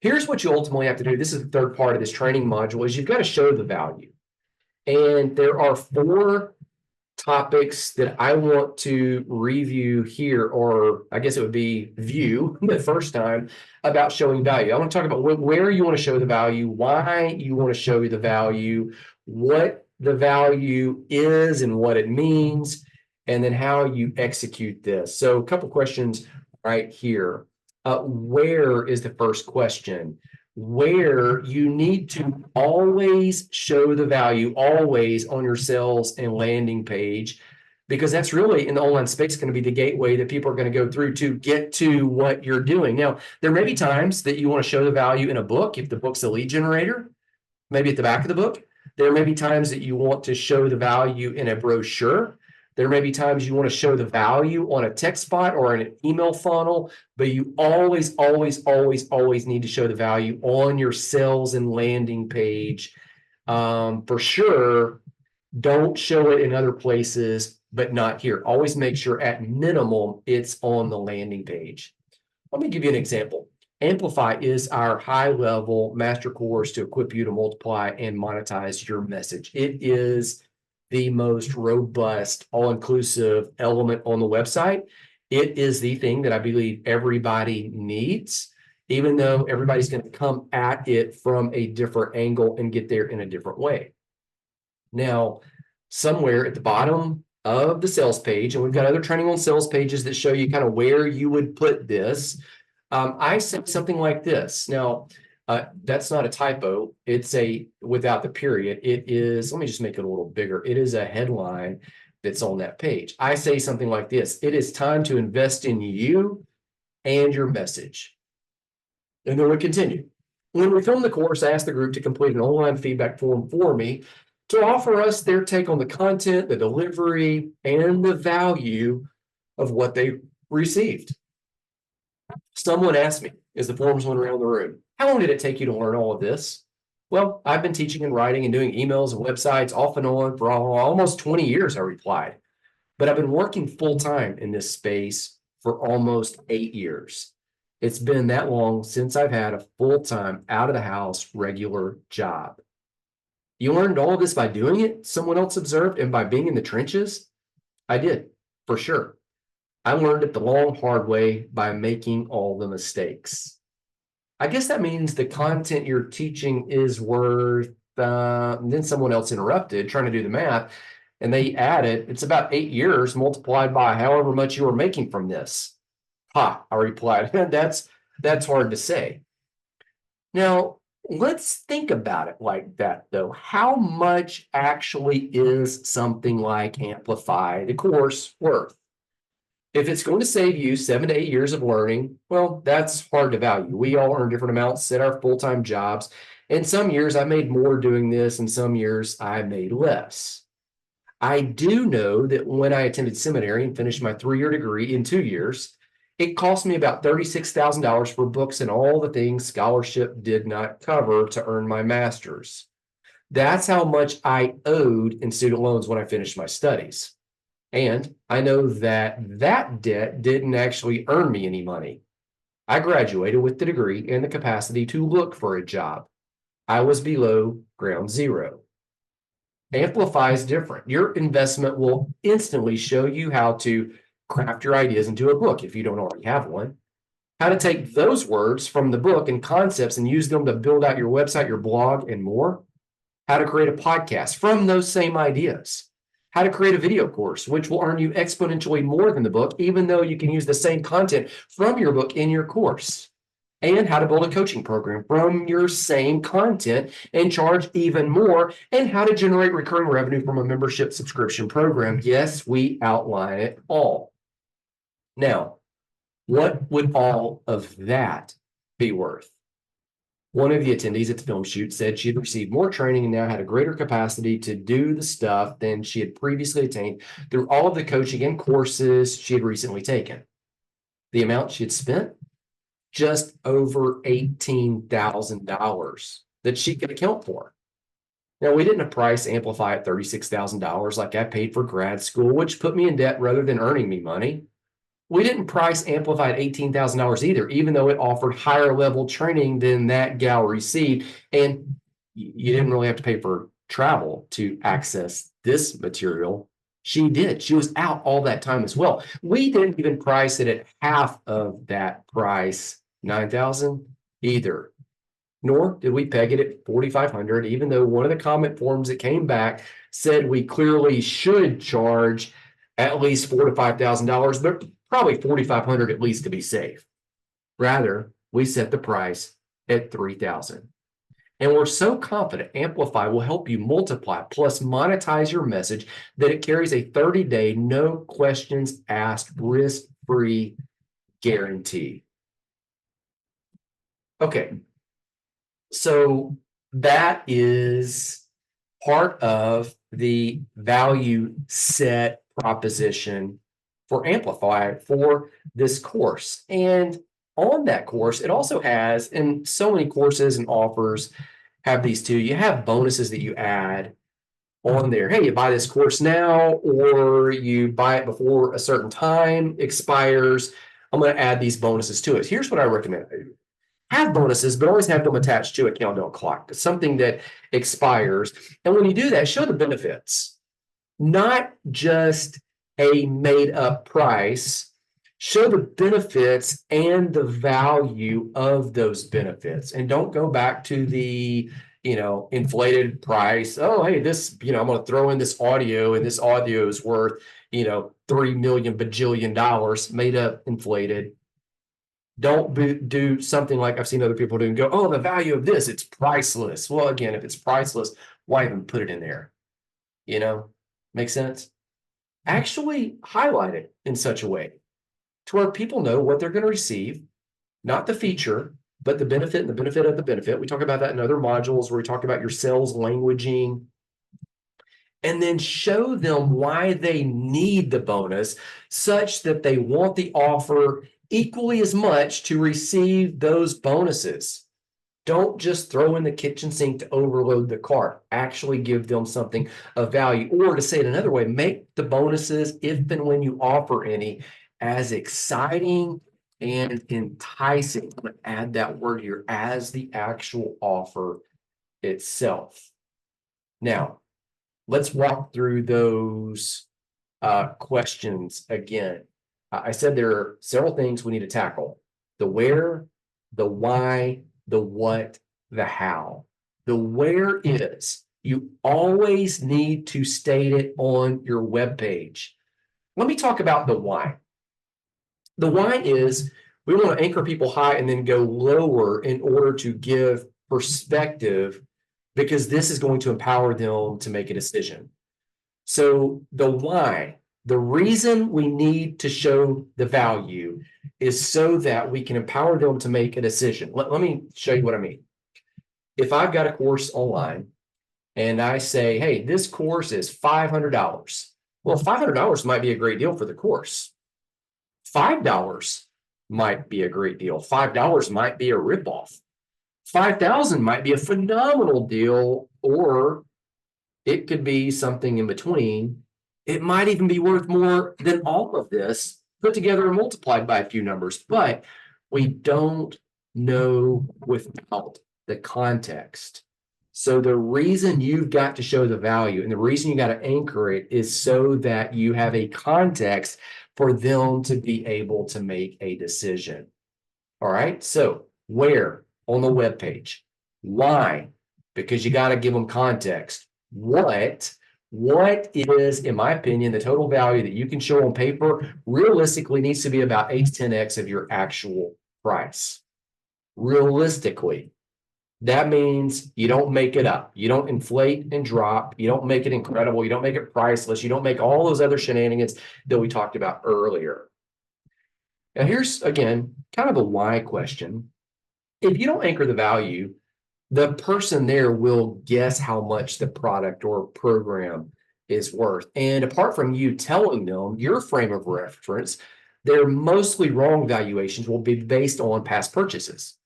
Here's what you ultimately have to do. This is the third part of this training module is you've got to show the value. And there are 4 topics that I want to review here, or I guess it would be view the first time about showing value. I want to talk about where you want to show the value, why you want to show the value, what the value is and what it means, and then how you execute this. So a couple questions right here. Where is the first question? Where you need to always show the value, always on your sales and landing page, because that's really in the online space going to be the gateway that people are going to go through to get to what you're doing. Now, there may be times that you want to show the value in a book, if the book's a lead generator, maybe at the back of the book. There may be times that you want to show the value in a brochure. There may be times you want to show the value on a text bot or an email funnel, but you always, always, always, always need to show the value on your sales and landing page. For sure, don't show it in other places, but not here. Always make sure at minimum it's on the landing page. Let me give you an example. Amplify is our high-level master course to equip you to multiply and monetize your message. It is the most robust, all-inclusive element on the website. It is the thing that I believe everybody needs, even though everybody's going to come at it from a different angle and get there in a different way. Now, somewhere at the bottom of the sales page, and we've got other training on sales pages that show you kind of where you would put this. I said something like this. Now, that's not a typo. It's without the period. It is, let me just make it a little bigger. It is a headline that's on that page. I say something like this. It is time to invest in you and your message. And then we continue. When we filmed the course, I asked the group to complete an online feedback form for me to offer us their take on the content, the delivery, and the value of what they received. Someone asked me, as the forms went around the room, how long did it take you to learn all of this? Well, I've been teaching and writing and doing emails and websites off and on for almost 20 years, I replied. But I've been working full-time in this space for almost 8 years. It's been that long since I've had a full-time, out-of-the-house, regular job. You learned all of this by doing it, someone else observed, and by being in the trenches? I did, for sure. I learned it the long, hard way by making all the mistakes. I guess that means the content you're teaching is worth, then someone else interrupted, trying to do the math, and they added, it's about 8 years multiplied by however much you were making from this. Ha, I replied, that's hard to say. Now, let's think about it like that, though. How much actually is something like Amplify, the course, worth? If it's going to save you 7 to 8 years of learning, well, that's hard to value. We all earn different amounts at our full-time jobs. And some years I made more doing this, and some years I made less. I do know that when I attended seminary and finished my 3-year degree in 2 years, it cost me about $36,000 for books and all the things scholarship did not cover to earn my master's. That's how much I owed in student loans when I finished my studies. And I know that that debt didn't actually earn me any money. I graduated with the degree and the capacity to look for a job. I was below ground zero. Amplify is different. Your investment will instantly show you how to craft your ideas into a book if you don't already have one. How to take those words from the book and concepts and use them to build out your website, your blog, and more. How to create a podcast from those same ideas. How to create a video course, which will earn you exponentially more than the book, even though you can use the same content from your book in your course. And how to build a coaching program from your same content and charge even more, and how to generate recurring revenue from a membership subscription program. Yes, we outline it all. Now, what would all of that be worth? One of the attendees at the film shoot said she had received more training and now had a greater capacity to do the stuff than she had previously attained through all of the coaching and courses she had recently taken. The amount she had spent? Just over $18,000 that she could account for. Now, we didn't price Amplify at $36,000 like I paid for grad school, which put me in debt rather than earning me money. We didn't price Amplify at $18,000 either, even though it offered higher level training than that gal received. And you didn't really have to pay for travel to access this material. She did. She was out all that time as well. We didn't even price it at half of that price, 9,000 either. Nor did we peg it at 4,500, even though one of the comment forms that came back said we clearly should charge at least $4,000 to $5,000, but probably 4,500 at least to be safe. Rather, we set the price at 3,000. And we're so confident Amplify will help you multiply plus monetize your message that it carries a 30-day, no questions asked, risk-free guarantee. Okay, so that is part of the value set proposition for Amplify for this course. And on that course, it also has, and so many courses and offers have these too, you have bonuses that you add on there. Hey, you buy this course now, or you buy it before a certain time expires. I'm going to add these bonuses to it. Here's what I recommend. Have bonuses, but always have them attached to a countdown clock. It's something that expires. And when you do that, show the benefits, not just a made up price. Show the benefits and the value of those benefits. And don't go back to the, inflated price. Oh, hey, this, I'm going to throw in this audio, and this audio is worth, $3 million bajillion dollars, made up, inflated. Don't do something like I've seen other people do and go, oh, the value of this, it's priceless. Well, again, if it's priceless, why even put it in there? Make sense? Actually highlight it in such a way to where people know what they're going to receive, not the feature, but the benefit and the benefit of the benefit. We talk about that in other modules where we talk about your sales languaging. And then show them why they need the bonus such that they want the offer equally as much to receive those bonuses. Don't just throw in the kitchen sink to overload the cart. Actually give them something of value. Or to say it another way, make the bonuses, if and when you offer any, as exciting and enticing. I'm going to add that word here, as the actual offer itself. Now, let's walk through those questions again. I said there are several things we need to tackle: the where, the why, the what, the how. The where is, you always need to state it on your web page. Let me talk about the why. The why is, we want to anchor people high and then go lower in order to give perspective, because this is going to empower them to make a decision. So the why, the reason we need to show the value is so that we can empower them to make a decision. Let me show you what I mean. If I've got a course online and I say, hey, this course is $500. Well, $500 might be a great deal for the course. $5 might be a great deal. $5 might be a ripoff. $5,000 might be a phenomenal deal, or it could be something in between. It might even be worth more than all of this put together and multiplied by a few numbers, but we don't know without the context. So the reason you've got to show the value and the reason you got to anchor it is so that you have a context for them to be able to make a decision. All right, so where on the web page? Why? Because you got to give them context. What is, in my opinion, the total value that you can show on paper realistically needs to be about 8 to 10x of your actual price. Realistically, that means you don't make it up. You don't inflate and drop. You don't make it incredible. You don't make it priceless. You don't make all those other shenanigans that we talked about earlier. Now, here's, again, kind of a why question. If you don't anchor the value, the person there will guess how much the product or program is worth. And apart from you telling them your frame of reference, their mostly wrong valuations will be based on past purchases.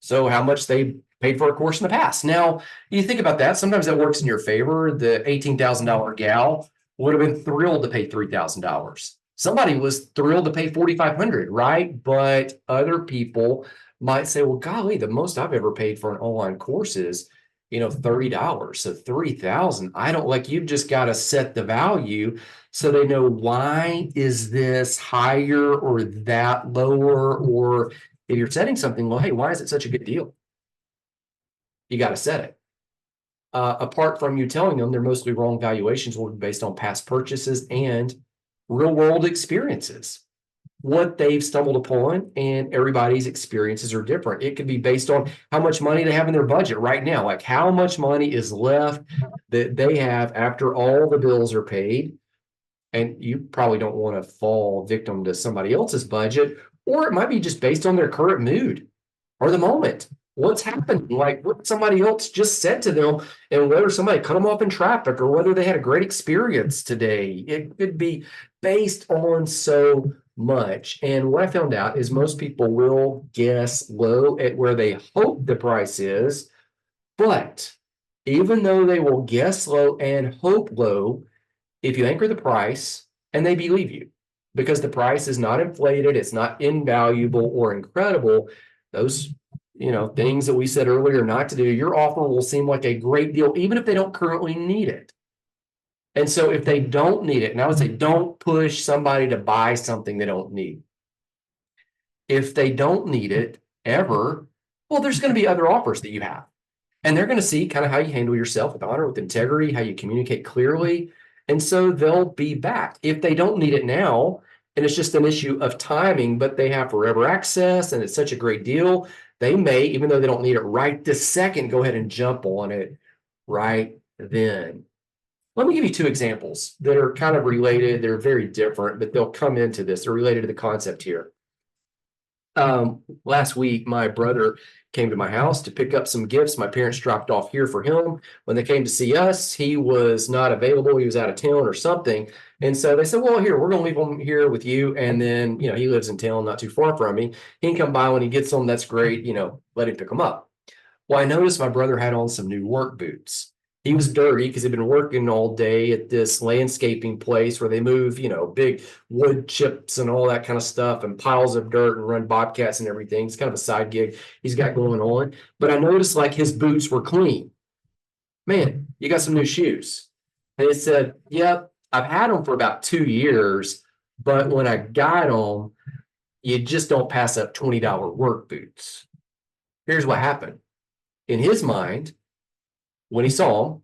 So how much they paid for a course in the past. Now, you think about that. Sometimes that works in your favor. The $18,000 gal would have been thrilled to pay $3,000. somebody was thrilled to pay 4,500, right? But other people might say, well, golly, the most I've ever paid for an online course is, $30. So 3,000. I don't like, you've just got to set the value so they know, why is this higher or that lower? Or if you're setting something low, hey, why is it such a good deal? You got to set it. Apart from you telling them they're mostly wrong valuations will be based on past purchases and real world experiences, what they've stumbled upon, and everybody's experiences are different. It could be based on how much money they have in their budget right now, like how much money is left that they have after all the bills are paid. And you probably don't want to fall victim to somebody else's budget, or it might be just based on their current mood or the moment. What's happened, like what somebody else just said to them, and whether somebody cut them off in traffic or whether they had a great experience today. It could be based on so much. And what I found out is most people will guess low at where they hope the price is, but even though they will guess low and hope low, if you anchor the price and they believe you, because the price is not inflated, it's not invaluable or incredible, those things that we said earlier not to do, your offer will seem like a great deal, even if they don't currently need it. And so if they don't need it, and I would say don't push somebody to buy something they don't need. If they don't need it ever, well, there's going to be other offers that you have. And they're going to see kind of how you handle yourself with honor, with integrity, how you communicate clearly. And so they'll be back. If they don't need it now, and it's just an issue of timing, but they have forever access and it's such a great deal, they may, even though they don't need it right this second, go ahead and jump on it right then. Let me give you two examples that are kind of related. They're very different, but they'll come into this. They're related to the concept here. Last week, my brother came to my house to pick up some gifts my parents dropped off here for him. When they came to see us, he was not available. He was out of town or something. And so they said, well, here, we're going to leave him here with you. And then, he lives in town, not too far from me. He can come by when he gets home. That's great. Let him pick him up. Well, I noticed my brother had on some new work boots. He was dirty because he'd been working all day at this landscaping place where they move, big wood chips and all that kind of stuff and piles of dirt and run bobcats and everything. It's kind of a side gig he's got going on. But I noticed like his boots were clean. Man, you got some new shoes. And he said, yep, I've had them for about 2 years, but when I got them, you just don't pass up $20 work boots. Here's what happened. In his mind, when he saw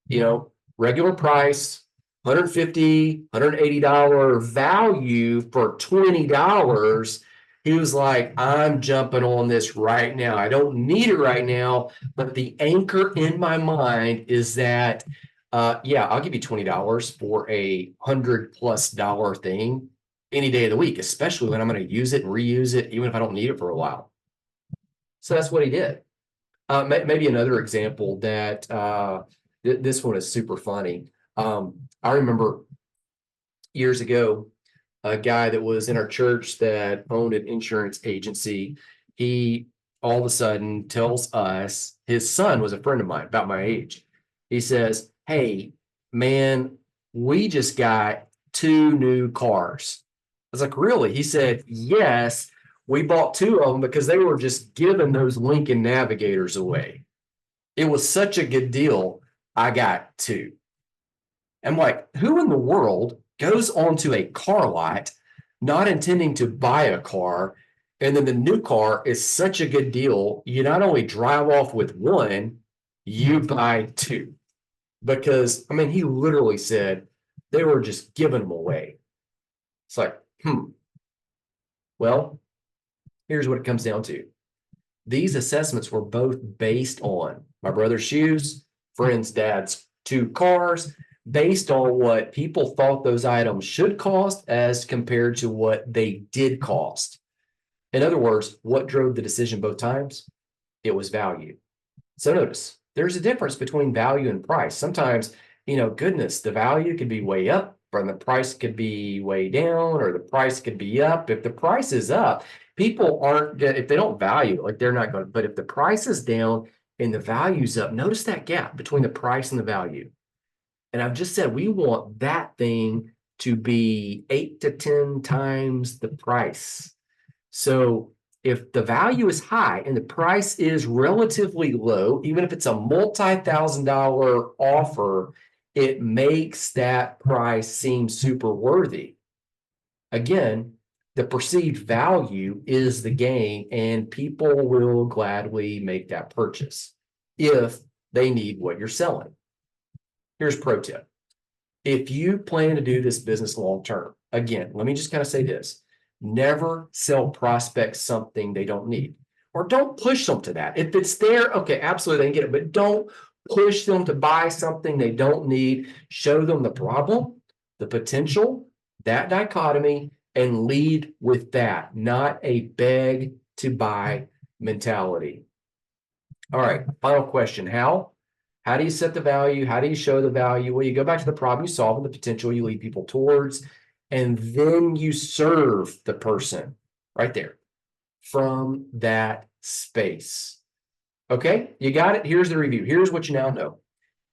them, regular price, $150, $180 value for $20, he was like, I'm jumping on this right now. I don't need it right now, but the anchor in my mind is that, I'll give you $20 for a $100+ thing any day of the week, especially when I'm going to use it and reuse it, even if I don't need it for a while. So that's what he did. Maybe another example that this one is super funny. I remember years ago, a guy that was in our church that owned an insurance agency. He all of a sudden tells us, his son was a friend of mine about my age. He says, hey, man, we just got 2 new cars. I was like, really? He said, yes. We bought 2 of them because they were just giving those Lincoln Navigators away. It was such a good deal. I got 2. I'm like, who in the world goes onto a car lot not intending to buy a car, and then the new car is such a good deal, you not only drive off with 1, you buy 2. Because, he literally said they were just giving them away. It's like, well, here's what it comes down to. These assessments were both based on my brother's shoes, friend's dad's 2 cars, based on what people thought those items should cost as compared to what they did cost. In other words, what drove the decision both times? It was value. So notice, there's a difference between value and price. Sometimes, goodness, the value could be way up, or the price could be way down, or the price could be up. If the price is up, people aren't, if they don't value it, like they're not going to, but if the price is down and the value's up, notice that gap between the price and the value. And I've just said, we want that thing to be 8 to 10 times the price. So if the value is high and the price is relatively low, even if it's a multi-thousand-dollar offer, it makes that price seem super worthy. Again, the perceived value is the gain, and people will gladly make that purchase if they need what you're selling. Here's a pro tip. If you plan to do this business long term, again, let me just kind of say this. Never sell prospects something they don't need, or don't push them to that. If it's there, okay, absolutely, they can get it, but don't push them to buy something they don't need. Show them the problem, the potential, that dichotomy, and lead with that, not a beg to buy mentality. All right, final question. How do you set the value? How do you show the value? Well, you go back to the problem you solve and the potential you lead people towards, and then you serve the person right there from that space. Okay, you got it. Here's the review. Here's what you now know.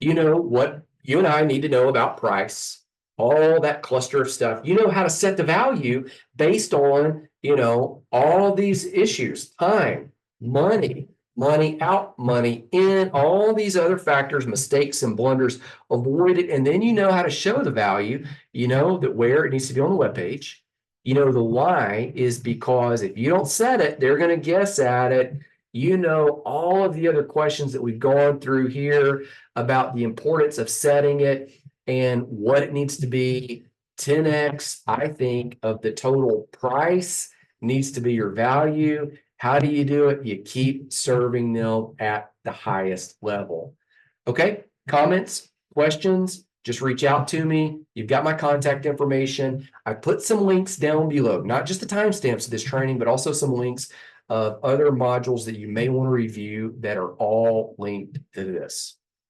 You know what you and I need to know about price, all that cluster of stuff. You know how to set the value based on, all these issues: time, money out, money in, all these other factors, mistakes and blunders avoided. And then you know how to show the value. You know that where it needs to be on the webpage. You know the why is because if you don't set it, they're going to guess at it. You know all of the other questions that we've gone through here about the importance of setting it and what it needs to be. 10x, I think, of the total price needs to be your value. How do you do it? You keep serving them at the highest level. Okay, comments, questions, just reach out to me. You've got my contact information. I put some links down below, not just the timestamps of this training, but also some links of other modules that you may want to review that are all linked to this.